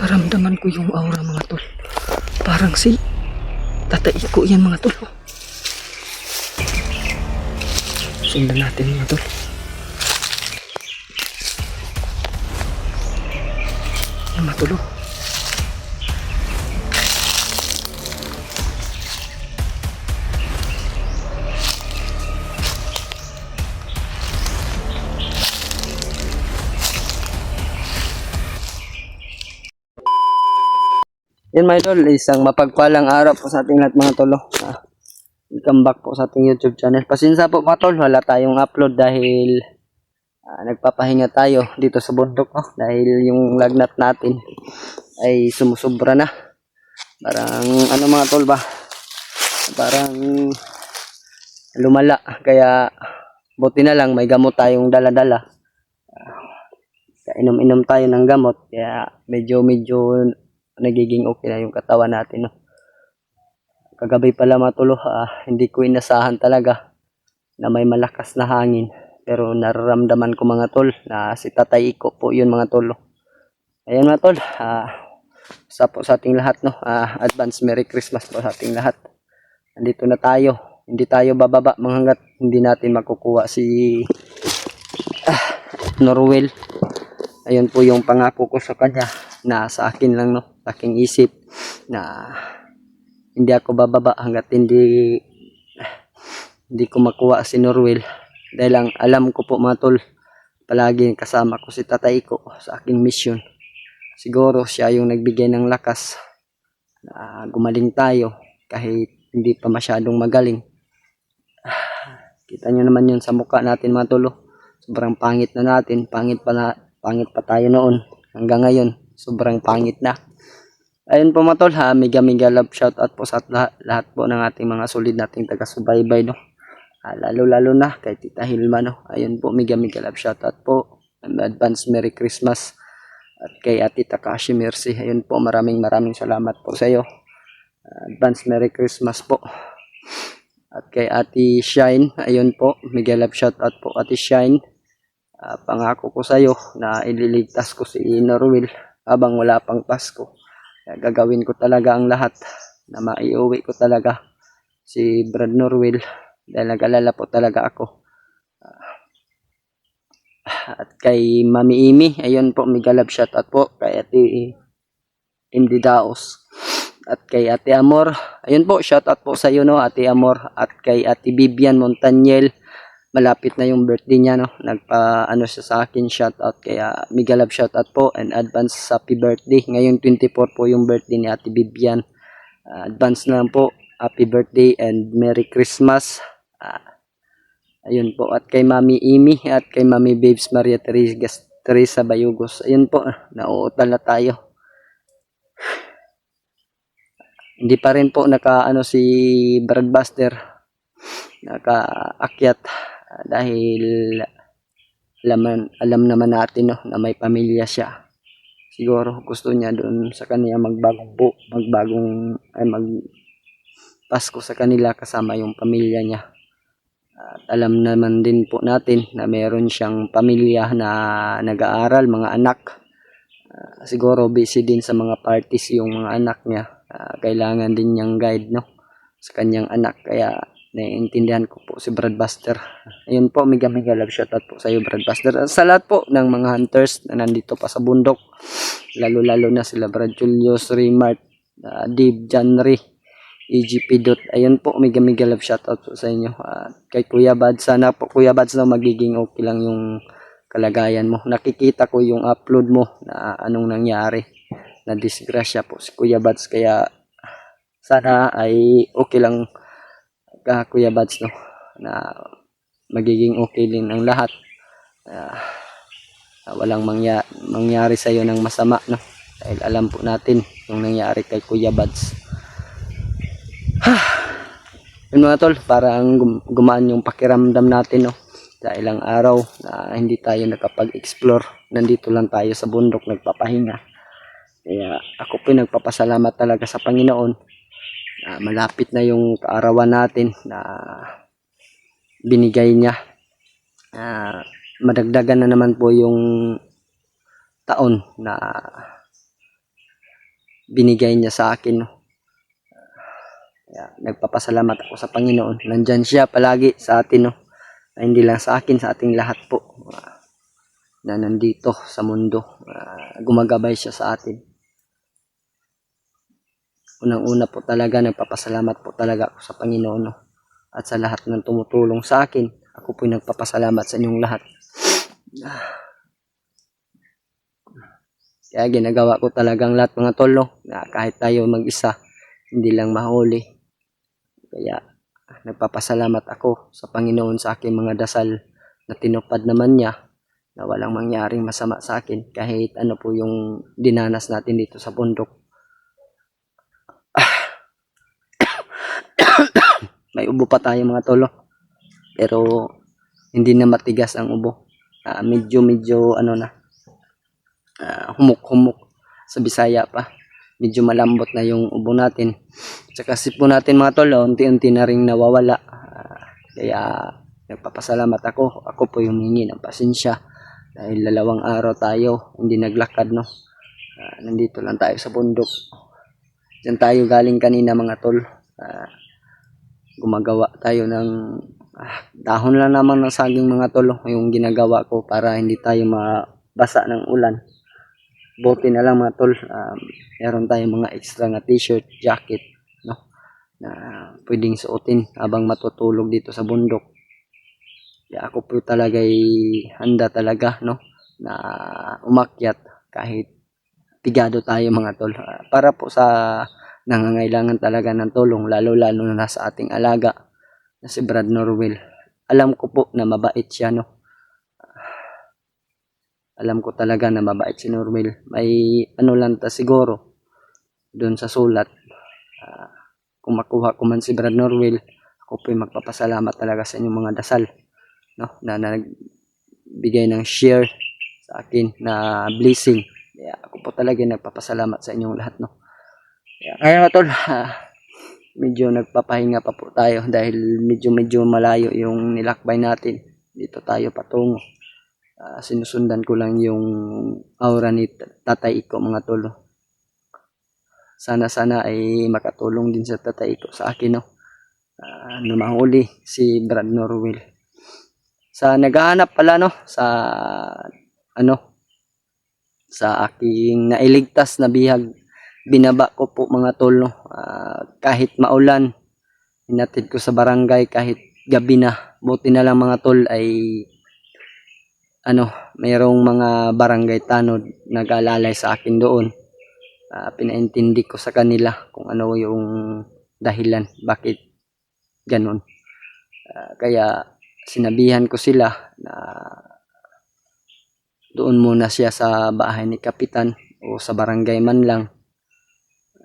Naramdaman ko yung aura mga tol. Parang si Tatay Iko yan mga tol. Sundan natin mga tol. Yan mga tol. Yan mga tol, isang mapagpalang araw po sa ating lahat mga tol. Welcome back po sa ating YouTube channel. Pasensya po mga tol, wala tayong upload dahil nagpapahinga tayo dito sa bundok. Dahil yung lagnat natin ay sumusobra na. Parang ano mga tol ba? Parang lumala. Kaya buti na lang may gamot tayong dala-dala. Inom-inom tayo ng gamot. Kaya medyo nagiging okay na yung katawan natin. Kagabi pala mga tol, hindi ko inasahan talaga na may malakas na hangin. Pero nararamdaman ko mga tol na si Tatay Iko po yun mga tol. Ayan mga tol, sa po sa ating lahat, advance Merry Christmas po sa ating lahat. Nandito na tayo, hindi tayo bababa hanggat hindi natin makukuha si Norwell. Ayun po yung pangako ko sa kanya na sa akin lang, sa aking isip na hindi ako bababa hanggat hindi ko makuha si Norwell. Dahil lang alam ko po mga tol, palagi kasama ko si Tatay ko sa aking mission. Siguro siya yung nagbigay ng lakas na gumaling tayo kahit hindi pa masyadong magaling. Kita nyo naman yun sa mukha natin mga tol. Sobrang pangit na natin, pangit pa tayo noon. Hanggang ngayon, sobrang pangit na. Ayun po mga tol, mega love shoutout po sa lahat po ng ating mga solid nating taga-subaybay, lalo na kay Tita Hilma, Ayun po, mega love shoutout po. Advance Merry Christmas. At kay Ate Takashi Mercy, ayun po, maraming salamat po sa iyo. Advance Merry Christmas po. At kay Ate Shine, ayun po, mega love shoutout po Ate Shine. Pangako ko sa iyo na ililigtas ko si Norwell habang wala pang Pasko. Gagawin ko talaga ang lahat na maiuwi ko talaga si Brad Norwell dahil nag-alala po talaga ako. At kay Mami Imi, ayun po, mega love shoutout po kay Ate Indy Daos. At kay Ate Amor, ayun po, shoutout po sa iyo Ate Amor. At kay Ate Vivian Montaniel, malapit na yung birthday niya, nagpa-ano siya sa akin, shoutout. Kaya mega love shoutout po and advance happy birthday. Ngayon 24 po yung birthday ni Ate Vivian. Advance na lang po, happy birthday and Merry Christmas. Ayun po, at kay Mami Imi at kay Mami Babes Maria Teresa Bayugos. Ayun po, nauutal na tayo. Hindi pa rin po nakaano si Brad Buster, nakaakyat dahil alam naman natin na may pamilya siya. Siguro gusto niya doon sa kanya Pasko sa kanila kasama yung pamilya niya. At alam naman din po natin na meron siyang pamilya na nag-aaral, mga anak. Siguro busy din sa mga parties yung mga anak niya. Kailangan din niyang guide sa kanyang anak. Kaya naiintindihan ko po si Brad Buster. Ayun po, mega love shoutout po sa iyo Brad Buster. Sa lahat po ng mga hunters na nandito pa sa bundok. Lalo na sila Brad Julius, Remart, Dave, Janry, EGP. Ayun po, mega love shoutout po sa inyo. Kay Kuya Bad, sana po Kuya Bad magiging okay lang yung kalagayan mo. Nakikita ko yung upload mo na anong nangyari. Na disgrasya po si Kuya Bad. Kaya sana ay okay lang ka Kuya Bad, na magiging okay din ang lahat. Walang mangyari sa iyo ng masama, dahil alam po natin yung nangyari kay Kuya Bads. Yun mga tol, parang gumaan yung pakiramdam natin, sa ilang araw na hindi tayo nakapag-explore. Nandito lang tayo sa bundok nagpapahinga. Kaya ako po nagpapasalamat talaga sa Panginoon na malapit na yung kaarawan natin na binigay niya. Madagdagan na naman po yung taon na binigay niya sa akin, no. Kaya nagpapasalamat ako sa Panginoon. Nandyan siya palagi sa atin, no. Hindi lang sa akin, sa ating lahat po, na nandito sa mundo. Gumagabay siya sa atin. Unang-una po talaga, nagpapasalamat po talaga ako sa Panginoon, no? At sa lahat ng tumutulong sa akin. Ako po nagpapasalamat sa inyong lahat. Kaya ginagawa ko talagang lahat, mga tol, no? Na kahit tayo mag-isa, hindi lang mahuli. Kaya nagpapasalamat ako sa Panginoon sa aking mga dasal na tinupad naman niya, na walang mangyaring masama sa akin kahit ano po yung dinanas natin dito sa bundok. May ubo pa tayo, mga tolo, pero hindi na matigas ang ubo. Medyo ano na, humuk-humuk sa Bisaya pa. Medyo malambot na yung ubo natin. Tsaka sipo natin, mga tolo, unti-unti na ring nawawala. Kaya nagpapasalamat ako. Ako po yung hingi ng pasensya dahil 2 araw tayo hindi naglakad, no. Nandito lang tayo sa bundok. Diyan tayo galing kanina, mga tol. Gumagawa tayo ng dahon lang naman ng saging, mga tol, yung ginagawa ko para hindi tayo mabasa ng ulan. Buti na lang, mga tol, meron tayong mga extra na t-shirt, jacket, no, na pwedeng suotin habang matutulog dito sa bundok. Kaya ako po talaga handa talaga, no, na umakyat kahit tigado tayo, mga tol, para po sa nangangailangan talaga ng tulong, lalo na sa ating alaga na si Brad Norwell. Alam ko po na mabait siya, no. Alam ko talaga na mabait si Norwell. May ano lang ta siguro doon sa sulat. Kung makuha ko man si Brad Norwell, ako po magpapasalamat talaga sa inyong mga dasal, no, na nagbigay ng share sa akin na blessing. Kaya ako po talaga nagpapasalamat sa inyong lahat, no. Kaya tol, medyo nagpapahinga pa po tayo dahil medyo malayo yung nilakbay natin. Dito tayo patungo. Sinusundan ko lang yung aura ni Tatay Iko, mga tol. Sana ay makatulong din sa Tatay Iko sa akin, no. Na mahuli si Brad Norwell. Sa naghahanap pala, no, sa aking nailigtas na bihag, binaba ko po, mga tol, no. Kahit maulan, hinatid ko sa barangay kahit gabi na. Buti na lang, mga tol, ay mayroong mga barangay tanod nag-alalay sa akin doon. Pinaintindi ko sa kanila kung ano yung dahilan bakit ganun. Kaya sinabihan ko sila na doon muna siya sa bahay ni Kapitan o sa barangay man lang,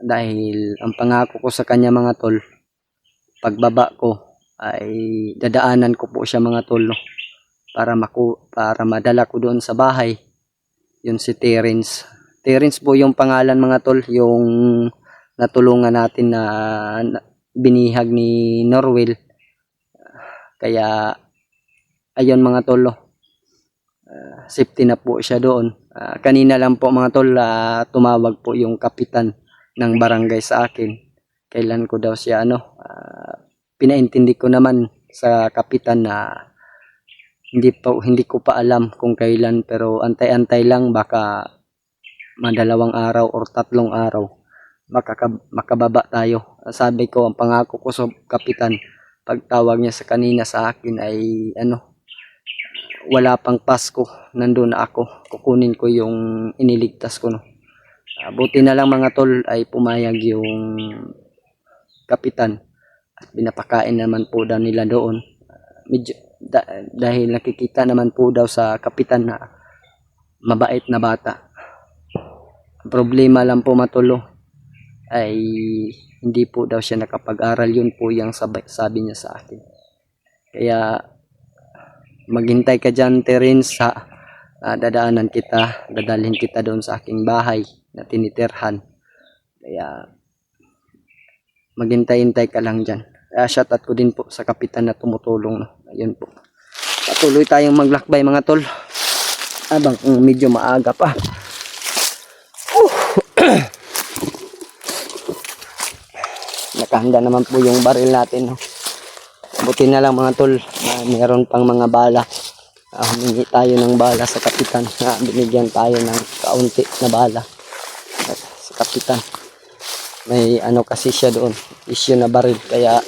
dahil ang pangako ko sa kanya, mga tol, pagbaba ko ay dadaanan ko po siya, mga tol, no, para madala ko doon sa bahay. Yun si Terence po yung pangalan, mga tol, yung natulungan natin na binihag ni Norwell. Kaya ayun, mga tol, safety na po siya doon. Kanina lang po, mga tol, tumawag po yung kapitan ng barangay sa akin. Kailan ko daw siya pinaintindi ko naman sa kapitan na hindi ko pa alam kung kailan, pero antay-antay lang, baka 2 araw or 3 araw makababa tayo. Sabi ko, ang pangako ko sa kapitan, pagtawag niya sa kanina sa akin ay wala pang Pasko, nandun na ako, kukunin ko yung iniligtas ko, no. Buti na lang, mga tol, ay pumayag yung kapitan at pinapakain naman po daw nila doon. Dahil nakikita naman po daw sa kapitan na mabait na bata. Ang problema lang po, matulo, ay hindi po daw siya nakapag-aral. Yun po yung sabi niya sa akin. Kaya maghintay ka dyan, Terence, dadaanan kita, dadalhin kita doon sa aking bahay na tinitirhan. Kaya maghintay-hintay ka lang dyan. Shoutout ko din po sa kapitan na tumutulong, no. Ayun po. Patuloy tayong maglakbay, mga tol, habang medyo maaga pa. nakahanda naman po yung baril natin, no. Buti na lang mga tol na meron pang mga bala. Humingi tayo ng bala sa kapitan na binigyan tayo ng kaunti na bala sa kapitan. May ano kasi siya doon, issue na baril, kaya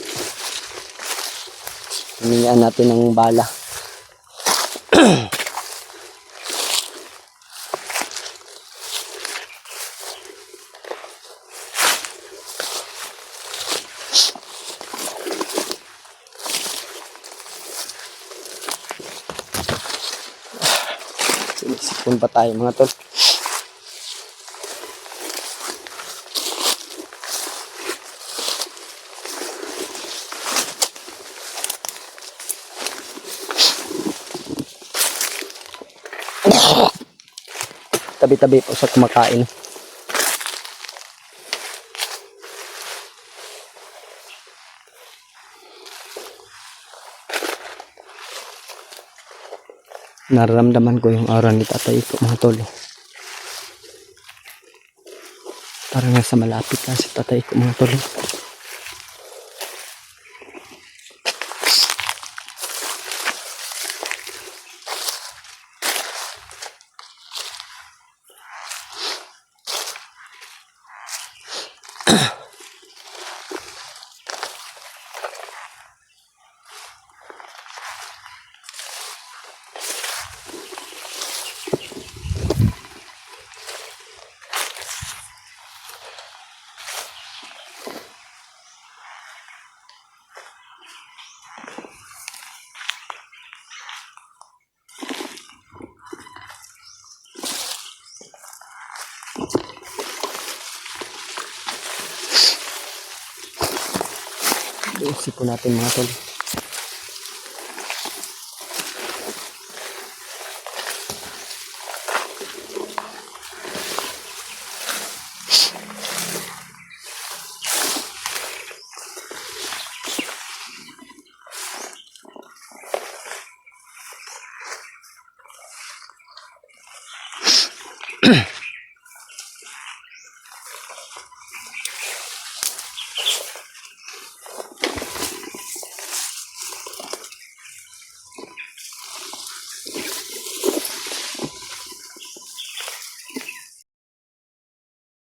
humingian natin ng bala. Sinisipon pa tayo mga tol. Tabi-tabi po sa kumakain. Nararamdaman ko yung aura ni Tatay Iko mga tol. Parang nasa malapit na si Tatay Iko mga tol. Isip po natin mga tol.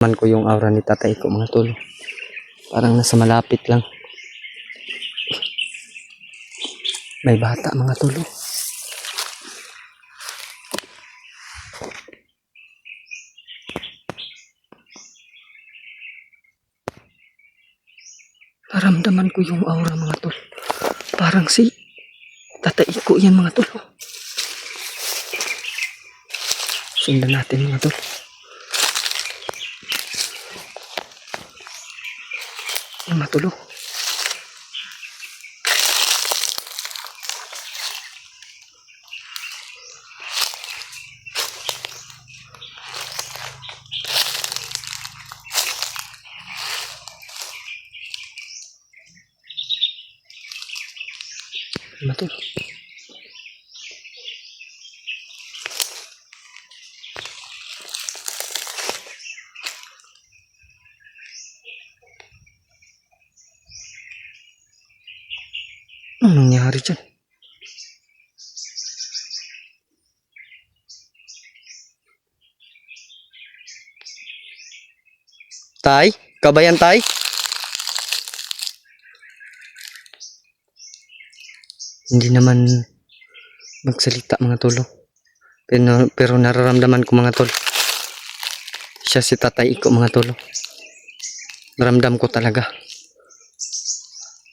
Man ko yung aura ni Tatay Iko mga tol. Parang nasa malapit lang. May bata mga tol. Naramdaman ko yung aura mga tol. Parang si Tatay Iko yan mga tol. Sundan natin mga tol. Yan mga tol. Mga tol. Anong nangyari dyan? Tay? Kabayan tay? Hindi naman magsalita mga tol. Pero nararamdaman ko mga tol. Siya si Tatay Iko mga tol. Naramdam ko talaga.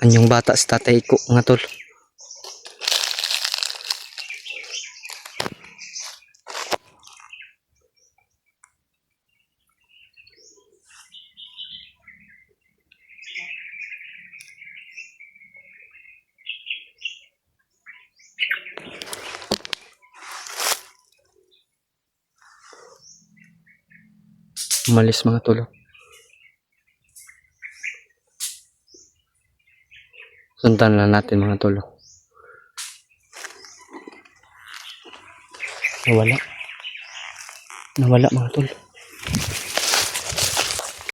Anyong bata si Tatay Iko mga tol. Umalis mga tol. Sundan na natin mga tol. Nawala. Nawala mga tol.